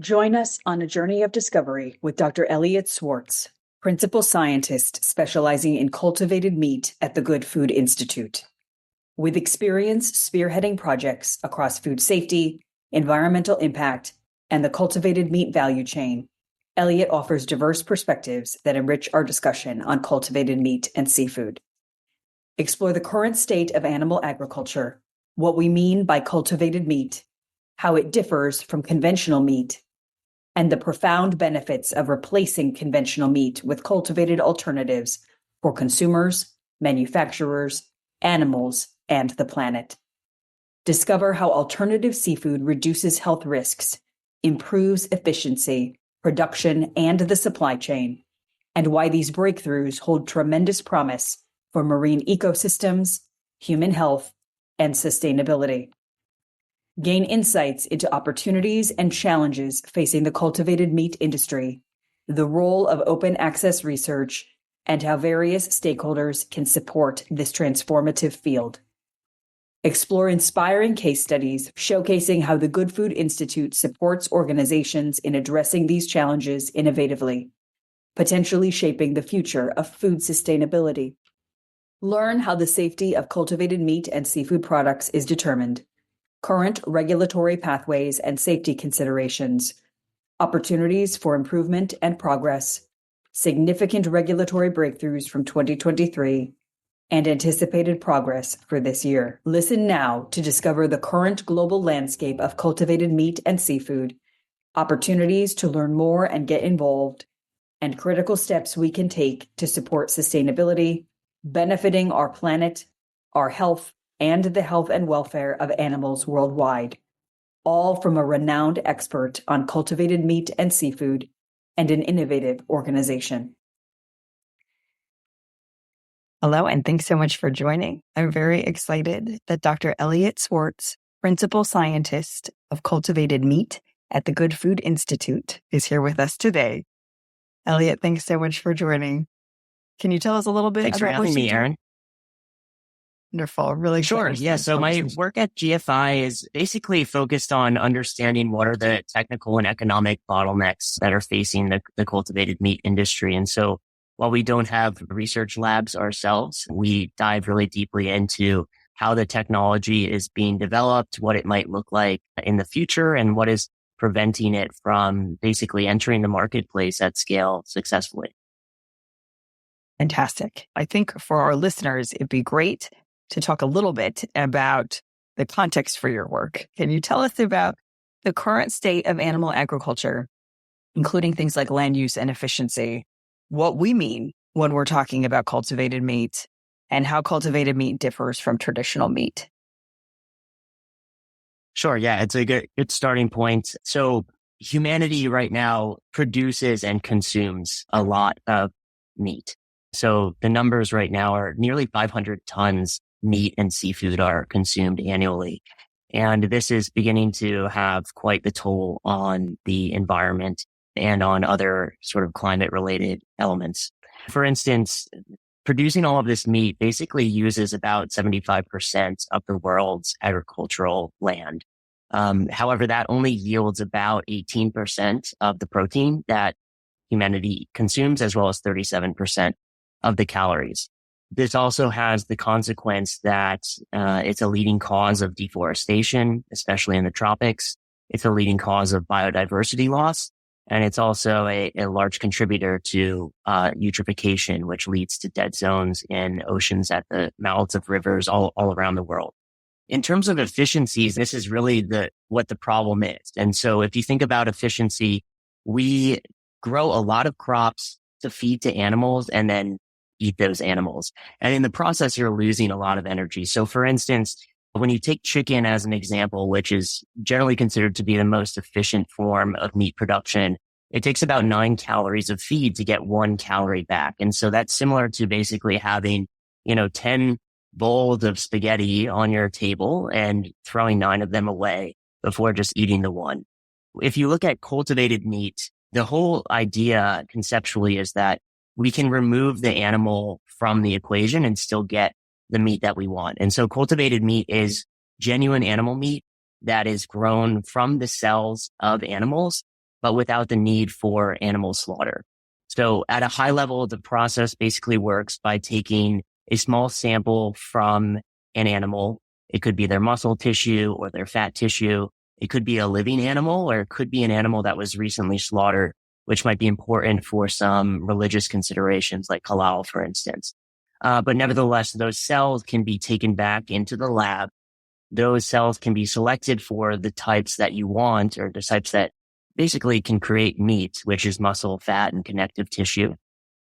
Join us on a journey of discovery with Dr. Elliot Swartz, principal scientist specializing in cultivated meat at the Good Food Institute. With experience spearheading projects across food safety, environmental impact, and the cultivated meat value chain, Elliot offers diverse perspectives that enrich our discussion on cultivated meat and seafood. Explore the current state of animal agriculture, what we mean by cultivated meat, how it differs from conventional meat, and the profound benefits of replacing conventional meat with cultivated alternatives for consumers, manufacturers, animals, and the planet. Discover how alternative seafood reduces health risks, improves efficiency, production, and the supply chain, and why these breakthroughs hold tremendous promise for marine ecosystems, human health, and sustainability. Gain insights into opportunities and challenges facing the cultivated meat industry, the role of open access research, and how various stakeholders can support this transformative field. Explore inspiring case studies showcasing how the Good Food Institute supports organizations in addressing these challenges innovatively, potentially shaping the future of food sustainability. Learn how the safety of cultivated meat and seafood products is determined, current regulatory pathways and safety considerations, opportunities for improvement and progress, significant regulatory breakthroughs from 2023, and anticipated progress for this year. Listen now to discover the current global landscape of cultivated meat and seafood, opportunities to learn more and get involved, and critical steps we can take to support sustainability, benefiting our planet, our health, and the health and welfare of animals worldwide, all from a renowned expert on cultivated meat and seafood and an innovative organization. Hello, and thanks so much for joining. I'm very excited that Dr. Elliot Swartz, principal scientist of cultivated meat at the Good Food Institute, is here with us today. Elliot, thanks so much for joining. Can you tell us a little bit Thanks about for having me, Erin. Wonderful. Really Sure. Yeah. So my work at GFI is basically focused on understanding what are the technical and economic bottlenecks that are facing the cultivated meat industry. And so while we don't have research labs ourselves, we dive really deeply into how the technology is being developed, what it might look like in the future, and what is preventing it from basically entering the marketplace at scale successfully. Fantastic. I think for our listeners, it'd be great to talk a little bit about the context for your work. Can you tell us about the current state of animal agriculture, including things like land use and efficiency, what we mean when we're talking about cultivated meat, and how cultivated meat differs from traditional meat? Sure. Yeah, it's a good starting point. So humanity right now produces and consumes a lot of meat. So the numbers right now are nearly 500 tons meat and seafood are consumed annually. And this is beginning to have quite the toll on the environment and on other sort of climate related elements. For instance, producing all of this meat basically uses about 75% of the world's agricultural land. However, that only yields about 18% of the protein that humanity consumes, as well as 37% of the calories. This also has the consequence that it's a leading cause of deforestation, especially in the tropics. It's a leading cause of biodiversity loss. And it's also a large contributor to eutrophication, which leads to dead zones in oceans at the mouths of rivers all around the world. In terms of efficiencies, this is really what the problem is. And so if you think about efficiency, we grow a lot of crops to feed to animals and then eat those animals. And in the process, you're losing a lot of energy. So for instance, when you take chicken as an example, which is generally considered to be the most efficient form of meat production, it takes about 9 calories of feed to get 1 calorie back. And so that's similar to basically having, 10 bowls of spaghetti on your table and throwing 9 of them away before just eating the one. If you look at cultivated meat, the whole idea conceptually is that we can remove the animal from the equation and still get the meat that we want. And so cultivated meat is genuine animal meat that is grown from the cells of animals but without the need for animal slaughter. So at a high level, the process basically works by taking a small sample from an animal. It could be their muscle tissue or their fat tissue. It could be a living animal, or it could be an animal that was recently slaughtered, which might be important for some religious considerations like halal, for instance. But nevertheless, those cells can be taken back into the lab. Those cells can be selected for the types that you want, or the types that basically can create meat, which is muscle, fat, and connective tissue.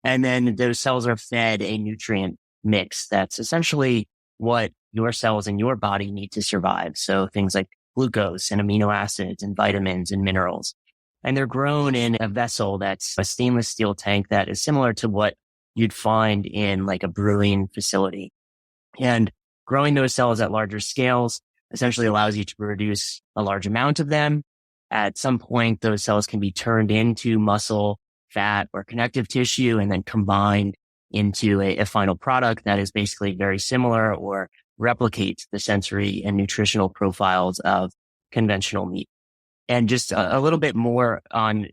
And then those cells are fed a nutrient mix that's essentially what your cells in your body need to survive. So things like glucose and amino acids and vitamins and minerals. And they're grown in a vessel that's a stainless steel tank that is similar to what you'd find in like a brewing facility. And growing those cells at larger scales essentially allows you to produce a large amount of them. At some point, those cells can be turned into muscle, fat, or connective tissue, and then combined into a final product that is basically very similar or replicates the sensory and nutritional profiles of conventional meat. And just a little bit more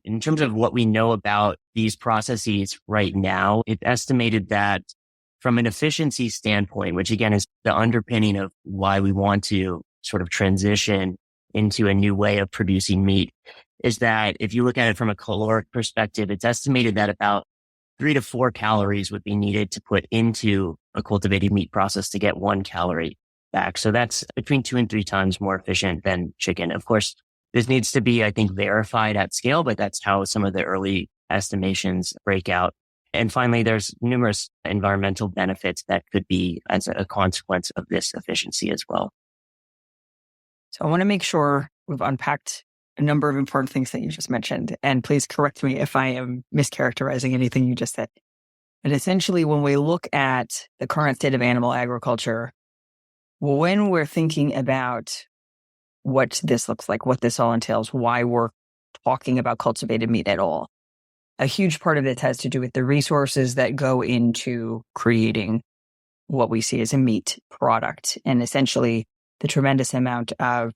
in terms of what we know about these processes right now, it's estimated that from an efficiency standpoint, which again is the underpinning of why we want to sort of transition into a new way of producing meat, is that if you look at it from a caloric perspective, it's estimated that about 3 to 4 calories would be needed to put into a cultivated meat process to get 1 calorie back. So that's between 2 and 3 times more efficient than chicken. Of course, this needs to be, I think, verified at scale, but that's how some of the early estimations break out. And finally, there's numerous environmental benefits that could be as a consequence of this efficiency as well. So I want to make sure we've unpacked a number of important things that you just mentioned. And please correct me if I am mischaracterizing anything you just said. But essentially, when we look at the current state of animal agriculture, when we're thinking about what this looks like, what this all entails, why we're talking about cultivated meat at all, a huge part of it has to do with the resources that go into creating what we see as a meat product, and essentially the tremendous amount of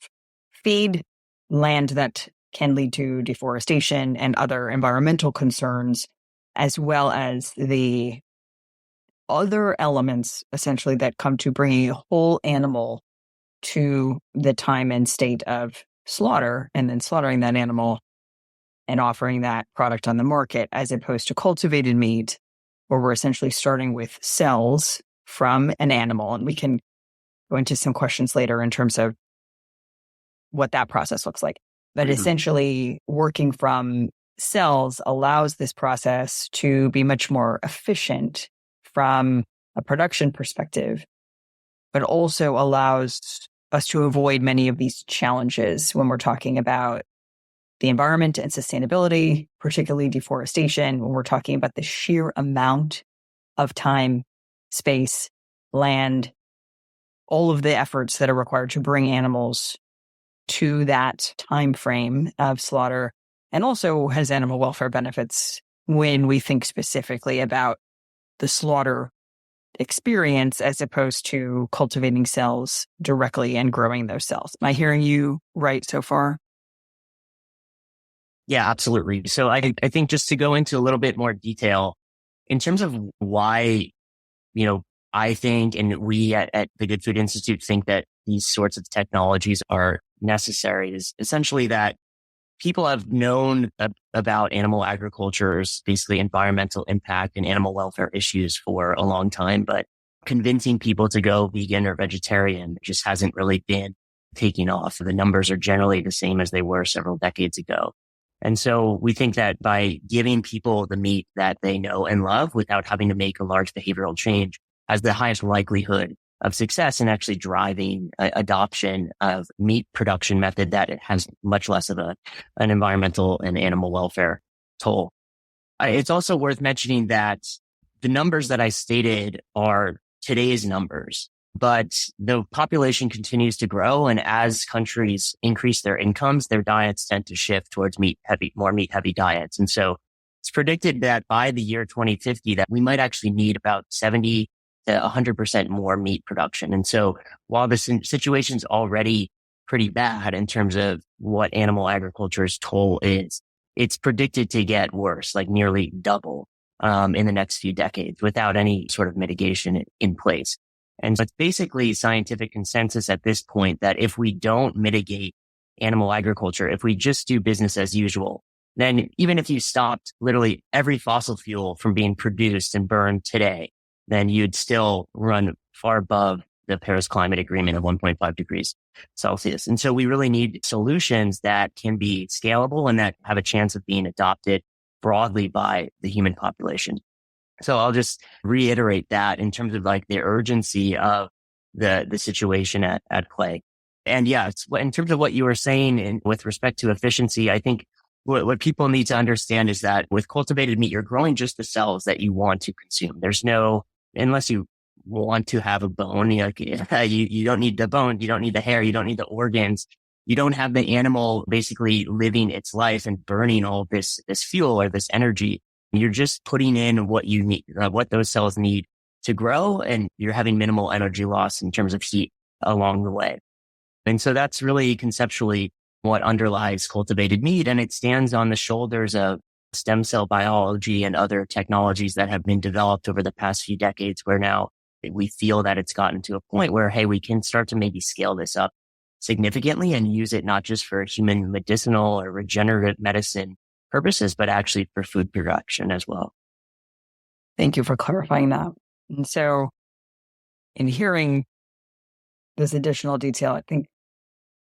feed, land that can lead to deforestation and other environmental concerns, as well as the other elements essentially that come to bringing a whole animal to the time and state of slaughter, and then slaughtering that animal and offering that product on the market, as opposed to cultivated meat, where we're essentially starting with cells from an animal. And we can go into some questions later in terms of what that process looks like. But essentially, working from cells allows this process to be much more efficient from a production perspective, but also allows us to avoid many of these challenges when we're talking about the environment and sustainability, particularly deforestation, when we're talking about the sheer amount of time, space, land, all of the efforts that are required to bring animals to that time frame of slaughter, and also has animal welfare benefits when we think specifically about the slaughter experience as opposed to cultivating cells directly and growing those cells. Am I hearing you right so far? Yeah, absolutely. So I think just to go into a little bit more detail in terms of why, I think, and we at the Good Food Institute think that these sorts of technologies are necessary, is essentially that people have known about animal agriculture's basically environmental impact and animal welfare issues for a long time, but convincing people to go vegan or vegetarian just hasn't really been taking off. The numbers are generally the same as they were several decades ago. And so we think that by giving people the meat that they know and love without having to make a large behavioral change has the highest likelihood of success in actually driving adoption of meat production method that it has much less of an environmental and animal welfare toll. It's also worth mentioning that the numbers that I stated are today's numbers, but the population continues to grow. And as countries increase their incomes, their diets tend to shift towards more meat heavy diets. And so it's predicted that by the year 2050 that we might actually need about 70 to 100% more meat production. And so while the situation's already pretty bad in terms of what animal agriculture's toll is, it's predicted to get worse, like nearly double in the next few decades without any sort of mitigation in place. And so it's basically scientific consensus at this point that if we don't mitigate animal agriculture, if we just do business as usual, then even if you stopped literally every fossil fuel from being produced and burned today, then you'd still run far above the Paris Climate Agreement of 1.5 degrees Celsius. And so we really need solutions that can be scalable and that have a chance of being adopted broadly by the human population. So I'll just reiterate that in terms of like the urgency of the situation at play. And yeah, in terms of what you were saying with respect to efficiency, I think what people need to understand is that with cultivated meat, you're growing just the cells that you want to consume. There's no, unless you want to have a bone, you don't need the bone, you don't need the hair, you don't need the organs. You don't have the animal basically living its life and burning all this fuel or this energy. You're just putting in what you need, what those cells need to grow, and you're having minimal energy loss in terms of heat along the way. And so that's really conceptually what underlies cultivated meat. And it stands on the shoulders of stem cell biology and other technologies that have been developed over the past few decades, where now we feel that it's gotten to a point where, hey, we can start to maybe scale this up significantly and use it not just for human medicinal or regenerative medicine purposes, but actually for food production as well. Thank you for clarifying that. And so in hearing this additional detail, I think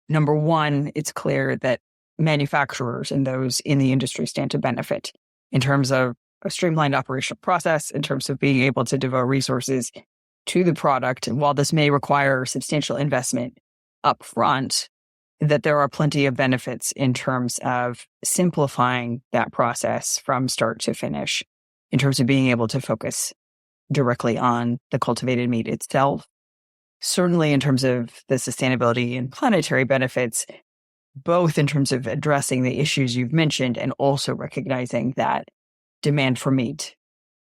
number one, it's clear that manufacturers and those in the industry stand to benefit in terms of a streamlined operational process, in terms of being able to devote resources to the product. And while this may require substantial investment up front, that there are plenty of benefits in terms of simplifying that process from start to finish, in terms of being able to focus directly on the cultivated meat itself. Certainly in terms of the sustainability and planetary benefits, both in terms of addressing the issues you've mentioned and also recognizing that demand for meat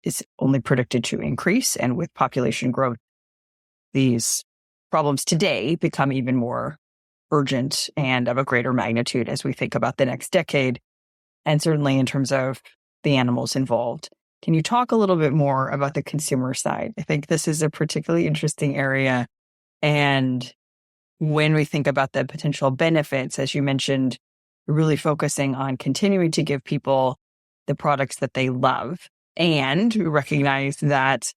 is only predicted to increase. And with population growth, these problems today become even more urgent and of a greater magnitude as we think about the next decade, and certainly in terms of the animals involved. Can you talk a little bit more about the consumer side? I think this is a particularly interesting area. And when we think about the potential benefits, as you mentioned, really focusing on continuing to give people the products that they love, and recognize that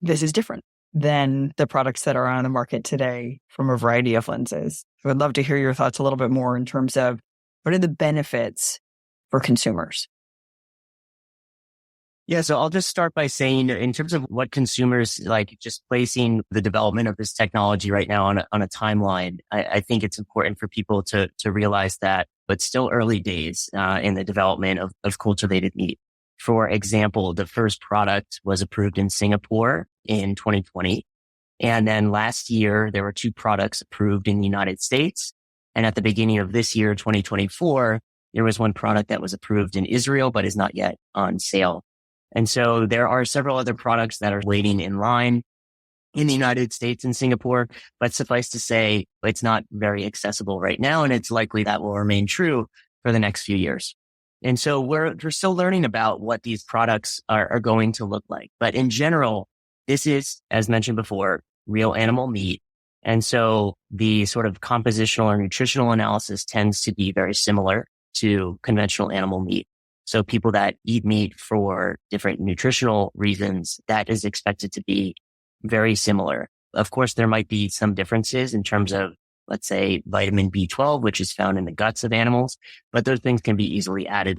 this is different than the products that are on the market today from a variety of lenses. I would love to hear your thoughts a little bit more in terms of what are the benefits for consumers? Yeah, so I'll just start by saying in terms of what consumers like, just placing the development of this technology right now on a timeline, I think it's important for people to realize that it's still early days in the development of cultivated meat. For example, the first product was approved in Singapore in 2020. And then last year, there were 2 products approved in the United States. And at the beginning of this year, 2024, there was 1 product that was approved in Israel, but is not yet on sale. And so there are several other products that are waiting in line in the United States and Singapore, but suffice to say, it's not very accessible right now. And it's likely that will remain true for the next few years. And so we're still learning about what these products are going to look like. But in general, this is, as mentioned before, real animal meat. And so the sort of compositional or nutritional analysis tends to be very similar to conventional animal meat. So people that eat meat for different nutritional reasons, that is expected to be very similar. Of course, there might be some differences in terms of, let's say, vitamin B12, which is found in the guts of animals, but those things can be easily added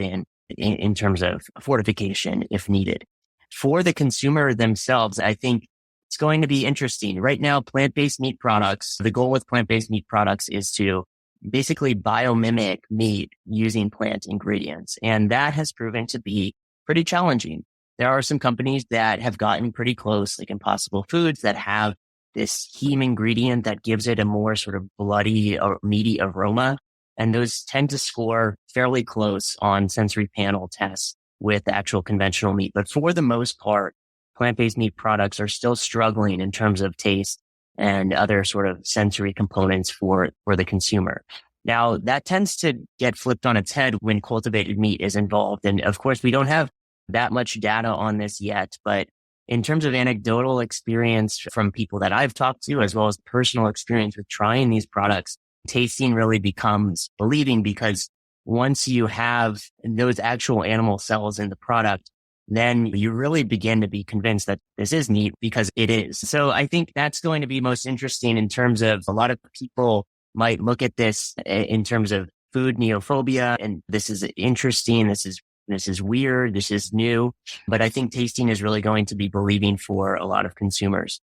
in terms of fortification if needed. For the consumer themselves, I think it's going to be interesting. Right now, plant-based meat products, the goal with plant-based meat products is to basically biomimic meat using plant ingredients. And that has proven to be pretty challenging. There are some companies that have gotten pretty close, like Impossible Foods, that have this heme ingredient that gives it a more sort of bloody or meaty aroma. And those tend to score fairly close on sensory panel tests with actual conventional meat. But for the most part, plant-based meat products are still struggling in terms of taste and other sort of sensory components for the consumer. Now, that tends to get flipped on its head when cultivated meat is involved. And of course, we don't have that much data on this yet, but in terms of anecdotal experience from people that I've talked to, as well as personal experience with trying these products, tasting really becomes believing, because once you have those actual animal cells in the product, then you really begin to be convinced that this is meat, because it is. So I think that's going to be most interesting in terms of a lot of people might look at this in terms of food neophobia, and this is interesting. This is weird. This is new, but I think tasting is really going to be believing for a lot of consumers.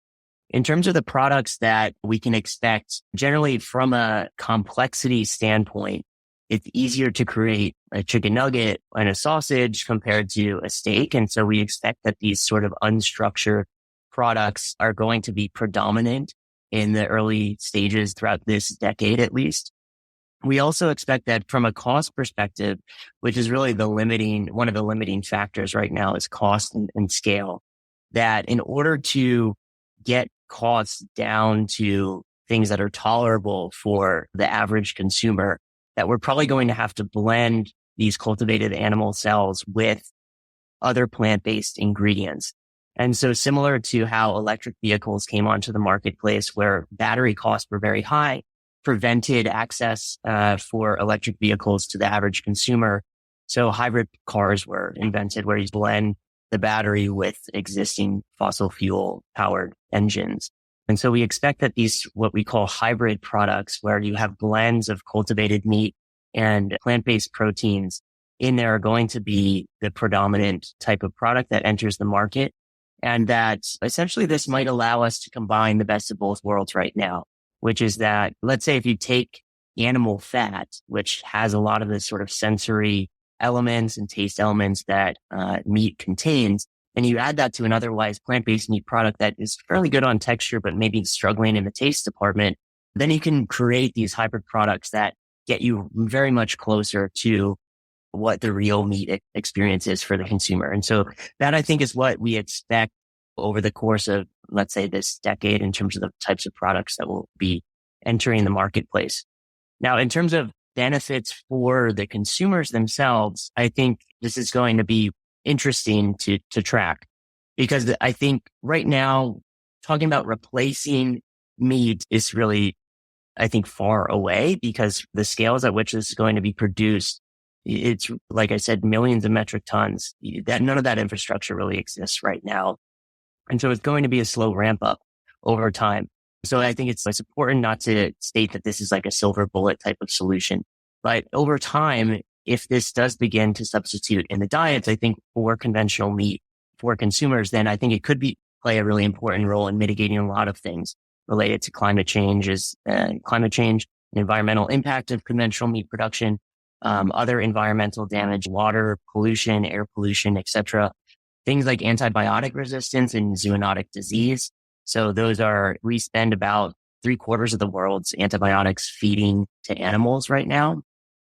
In terms of the products that we can expect, generally from a complexity standpoint, it's easier to create a chicken nugget and a sausage compared to a steak. And so we expect that these sort of unstructured products are going to be predominant in the early stages throughout this decade, at least. We also expect that from a cost perspective, which is really one of the limiting factors right now is cost and scale, that in order to get costs down to things that are tolerable for the average consumer, that we're probably going to have to blend these cultivated animal cells with other plant-based ingredients. And so similar to how electric vehicles came onto the marketplace where battery costs were very high, prevented access for electric vehicles to the average consumer. So hybrid cars were invented where you blend the battery with existing fossil fuel powered engines. And so we expect that these, what we call hybrid products, where you have blends of cultivated meat and plant-based proteins in there, are going to be the predominant type of product that enters the market. And that essentially this might allow us to combine the best of both worlds right now, which is that, let's say if you take animal fat, which has a lot of the sort of sensory elements and taste elements that meat contains, and you add that to an otherwise plant-based meat product that is fairly good on texture, but maybe struggling in the taste department, then you can create these hybrid products that get you very much closer to what the real meat experience is for the consumer. And so that, I think, is what we expect over the course of, let's say, this decade in terms of the types of products that will be entering the marketplace. Now, in terms of benefits for the consumers themselves, I think this is going to be interesting to track, because I think right now talking about replacing meat is really, I think, far away, because the scales at which this is going to be produced, it's, like I said, millions of metric tons. That none of that infrastructure really exists right now. And so it's going to be a slow ramp up over time. So I think it's important not to state that this is like a silver bullet type of solution. But over time, if this does begin to substitute in the diets, I think for conventional meat for consumers, then I think it could play a really important role in mitigating a lot of things related to climate change, and environmental impact of conventional meat production, other environmental damage, water pollution, air pollution, etc. Things like antibiotic resistance and zoonotic disease. So we spend about 3/4 of the world's antibiotics feeding to animals right now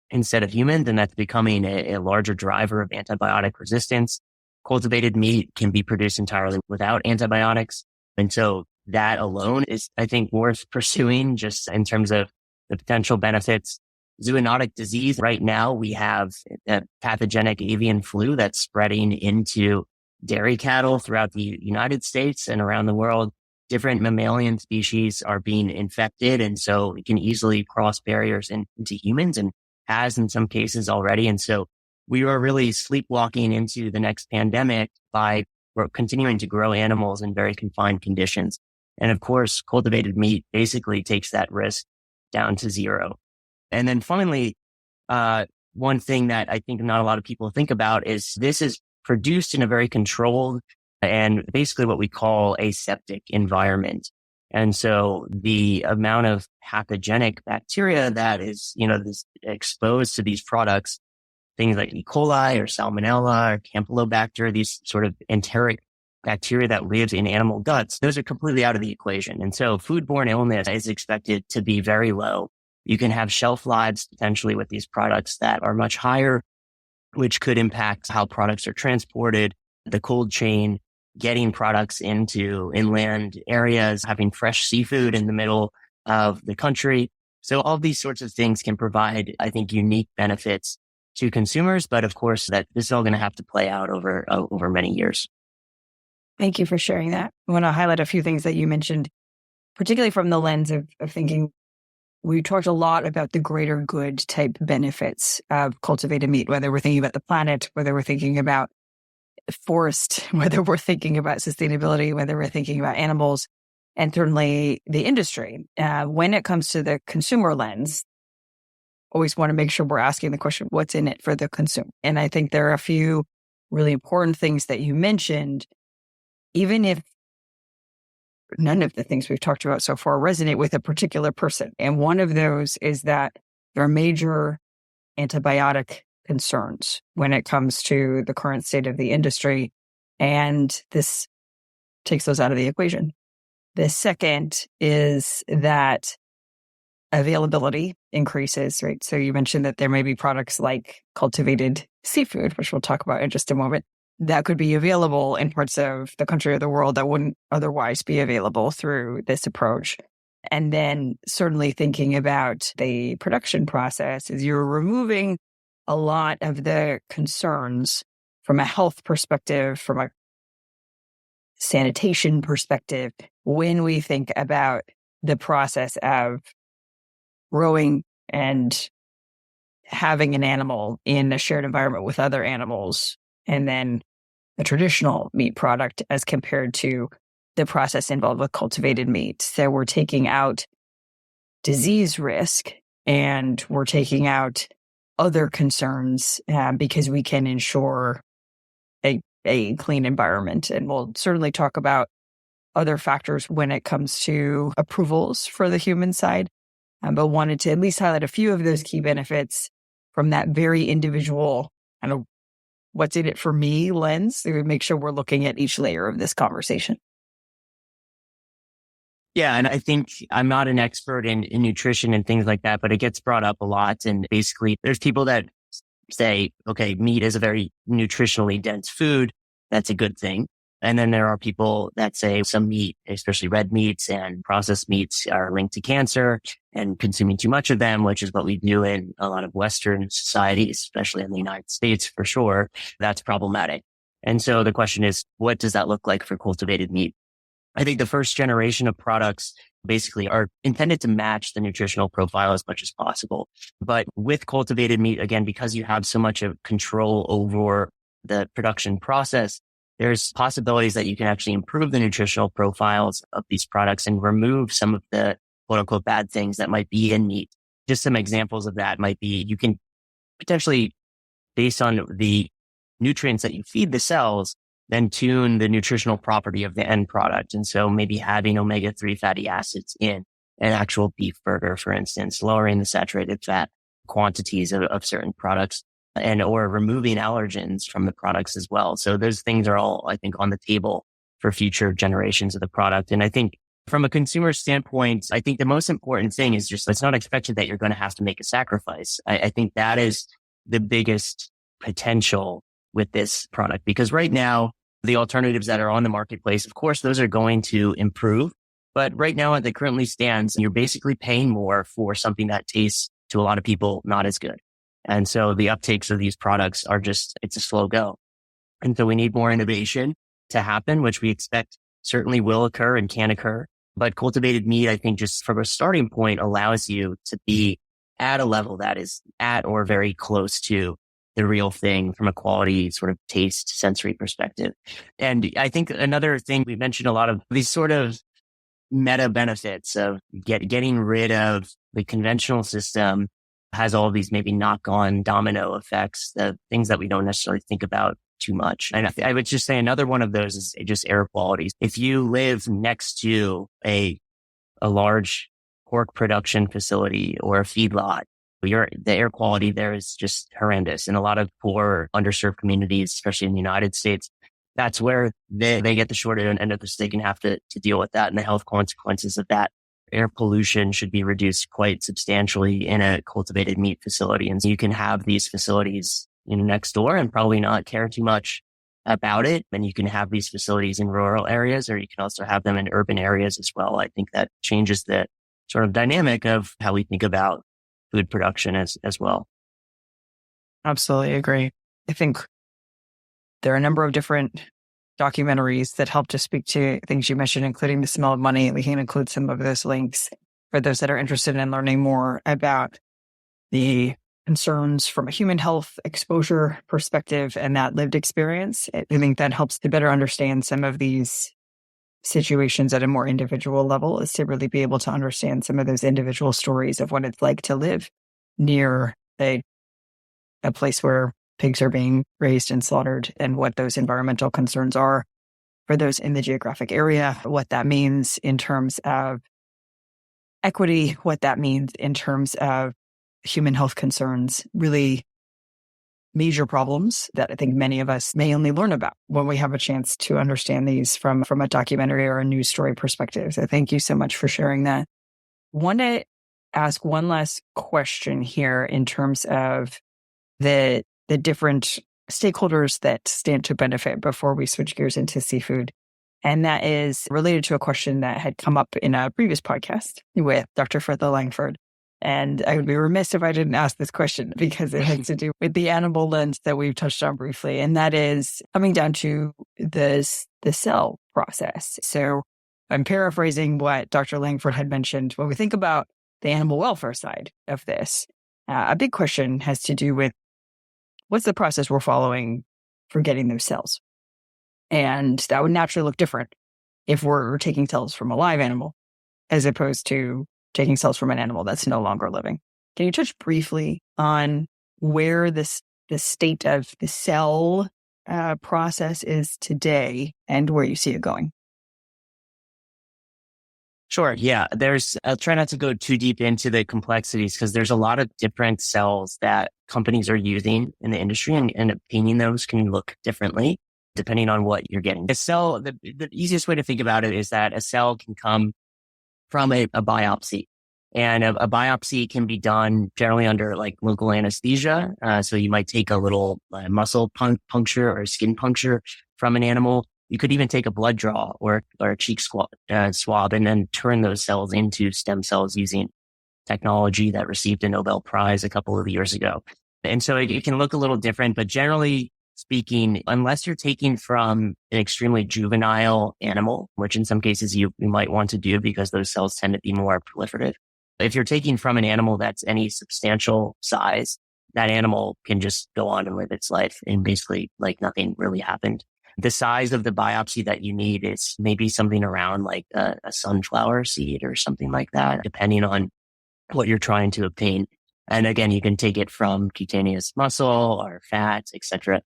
instead of humans, and that's becoming a larger driver of antibiotic resistance. Cultivated meat can be produced entirely without antibiotics. And so that alone is, I think, worth pursuing just in terms of the potential benefits. Zoonotic disease, right now we have a pathogenic avian flu that's spreading into dairy cattle throughout the United States and around the world. Different mammalian species are being infected, and so it can easily cross barriers into humans, and has in some cases already. And so we are really sleepwalking into the next pandemic by continuing to grow animals in very confined conditions. And of course, cultivated meat basically takes that risk down to zero. And then finally, one thing that I think not a lot of people think about is this is produced in a very controlled and basically what we call aseptic environment. And so the amount of pathogenic bacteria that is, this exposed to these products, things like E. coli or Salmonella or Campylobacter, these sort of enteric bacteria that lives in animal guts, those are completely out of the equation. And so foodborne illness is expected to be very low. You can have shelf lives potentially with these products that are much higher, which could impact how products are transported, the cold chain, getting products into inland areas, having fresh seafood in the middle of the country. So all these sorts of things can provide, I think, unique benefits to consumers. But of course, that this is all going to have to play out over many years. Thank you for sharing that. I want to highlight a few things that you mentioned, particularly from the lens of thinking. We talked a lot about the greater good type benefits of cultivated meat, whether we're thinking about the planet, whether we're thinking about forest, whether we're thinking about sustainability, whether we're thinking about animals, and certainly the industry. When it comes to the consumer lens, always want to make sure we're asking the question, what's in it for the consumer? And I think there are a few really important things that you mentioned, even if none of the things we've talked about so far resonate with a particular person. And one of those is that there are major antibiotic concerns when it comes to the current state of the industry. And this takes those out of the equation. The second is that availability increases, right? So you mentioned that there may be products like cultivated seafood, which we'll talk about in just a moment, that could be available in parts of the country or the world that wouldn't otherwise be available through this approach. And then certainly thinking about the production process is you're removing a lot of the concerns from a health perspective, from a sanitation perspective, when we think about the process of growing and having an animal in a shared environment with other animals, and then a traditional meat product as compared to the process involved with cultivated meat. So we're taking out disease risk and we're taking out other concerns because we can ensure a clean environment. And we'll certainly talk about other factors when it comes to approvals for the human side, but wanted to at least highlight a few of those key benefits from that very individual kind of what's in it for me lens to make sure we're looking at each layer of this conversation. Yeah. And I think I'm not an expert in nutrition and things like that, but it gets brought up a lot. And basically there's people that say, okay, meat is a very nutritionally dense food. That's a good thing. And then there are people that say some meat, especially red meats and processed meats, are linked to cancer, and consuming too much of them, which is what we do in a lot of Western societies, especially in the United States for sure, that's problematic. And so the question is, what does that look like for cultivated meat? I think the first generation of products basically are intended to match the nutritional profile as much as possible. But with cultivated meat, again, because you have so much of control over the production process, there's possibilities that you can actually improve the nutritional profiles of these products and remove some of the quote unquote bad things that might be in meat. Just some examples of that might be you can potentially, based on the nutrients that you feed the cells, then tune the nutritional property of the end product. And so maybe having omega-3 fatty acids in an actual beef burger, for instance, lowering the saturated fat quantities of certain products, and or removing allergens from the products as well. So those things are all, I think, on the table for future generations of the product. And I think from a consumer standpoint, I think the most important thing is just, it's not expected that you're going to have to make a sacrifice. I think that is the biggest potential with this product, because right now, the alternatives that are on the marketplace, of course, those are going to improve. But right now, as it currently stands, you're basically paying more for something that tastes to a lot of people not as good. And so the uptakes of these products are just, it's a slow go. And so we need more innovation to happen, which we expect certainly will occur and can occur. But cultivated meat, I think just from a starting point, allows you to be at a level that is at or very close to the real thing from a quality sort of taste sensory perspective. And I think another thing, we mentioned a lot of these sort of meta benefits of getting rid of the conventional system has all of these maybe knock-on domino effects, the things that we don't necessarily think about too much. And I would just say another one of those is just air quality. If you live next to a large pork production facility or a feedlot, the air quality there is just horrendous. In a lot of poor, underserved communities, especially in the United States, that's where they get the short end of the stick and have to deal with that and the health consequences of that. Air pollution should be reduced quite substantially in a cultivated meat facility. And so you can have these facilities, next door and probably not care too much about it. And you can have these facilities in rural areas, or you can also have them in urban areas as well. I think that changes the sort of dynamic of how we think about food production as well. Absolutely agree. I think there are a number of different documentaries that help to speak to things you mentioned, including The Smell of Money. We can include some of those links for those that are interested in learning more about the concerns from a human health exposure perspective and that lived experience. I think that helps to better understand some of these situations at a more individual level, is to really be able to understand some of those individual stories of what it's like to live near a place where pigs are being raised and slaughtered, and what those environmental concerns are for those in the geographic area, what that means in terms of equity, what that means in terms of human health concerns, really major problems that I think many of us may only learn about when we have a chance to understand these from a documentary or a news story perspective. So thank you so much for sharing that. Want to ask one last question here in terms of the different stakeholders that stand to benefit before we switch gears into seafood. And that is related to a question that had come up in a previous podcast with Dr. Freda Langford. And I would be remiss if I didn't ask this question, because it has to do with the animal lens that we've touched on briefly. And that is coming down to the cell process. So I'm paraphrasing what Dr. Langford had mentioned. When we think about the animal welfare side of this, a big question has to do with what's the process we're following for getting those cells? And that would naturally look different if we're taking cells from a live animal as opposed to taking cells from an animal that's no longer living. Can you touch briefly on where the state of the cell process is today and where you see it going? Sure. Yeah. I'll try not to go too deep into the complexities, because there's a lot of different cells that companies are using in the industry, and obtaining those can look differently depending on what you're getting. A cell, the easiest way to think about it is that a cell can come from a biopsy, and a biopsy can be done generally under like local anesthesia. So you might take a little muscle puncture or skin puncture from an animal. You could even take a blood draw or a cheek swab and then turn those cells into stem cells using technology that received a Nobel Prize a couple of years ago. And so it can look a little different, but generally speaking, unless you're taking from an extremely juvenile animal, which in some cases you might want to do because those cells tend to be more proliferative. If you're taking from an animal that's any substantial size, that animal can just go on and live its life and basically like nothing really happened. The size of the biopsy that you need is maybe something around like a sunflower seed or something like that, depending on what you're trying to obtain. And again, you can take it from cutaneous muscle or fats, etc.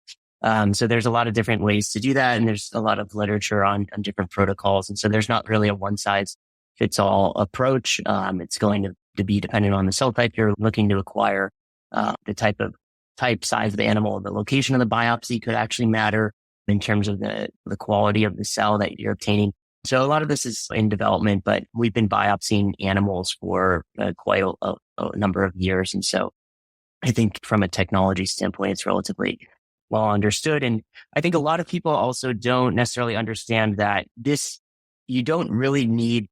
So there's a lot of different ways to do that. And there's a lot of literature on different protocols. And so there's not really a one size fits all approach. It's going to be dependent on the cell type you're looking to acquire, the type, size of the animal, the location of the biopsy could actually matter in terms of the quality of the cell that you're obtaining. So a lot of this is in development, but we've been biopsying animals for quite a number of years. And so I think from a technology standpoint, it's relatively well understood. And I think a lot of people also don't necessarily understand that you don't really need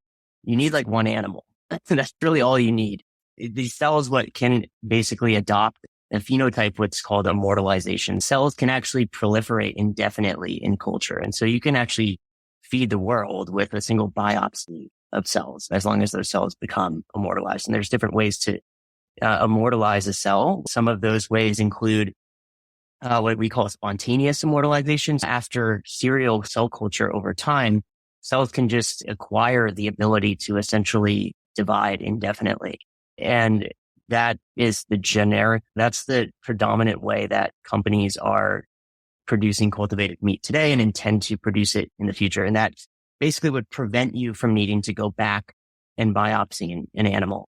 like one animal. That's really all you need. These cells, what can basically adopt a phenotype, what's called immortalization. Cells can actually proliferate indefinitely in culture. And so you can actually feed the world with a single biopsy of cells, as long as those cells become immortalized. And there's different ways to immortalize a cell. Some of those ways include what we call spontaneous immortalization. After serial cell culture over time, cells can just acquire the ability to essentially divide indefinitely. And that is that's the predominant way that companies are producing cultivated meat today and intend to produce it in the future. And that basically would prevent you from needing to go back and biopsy an animal.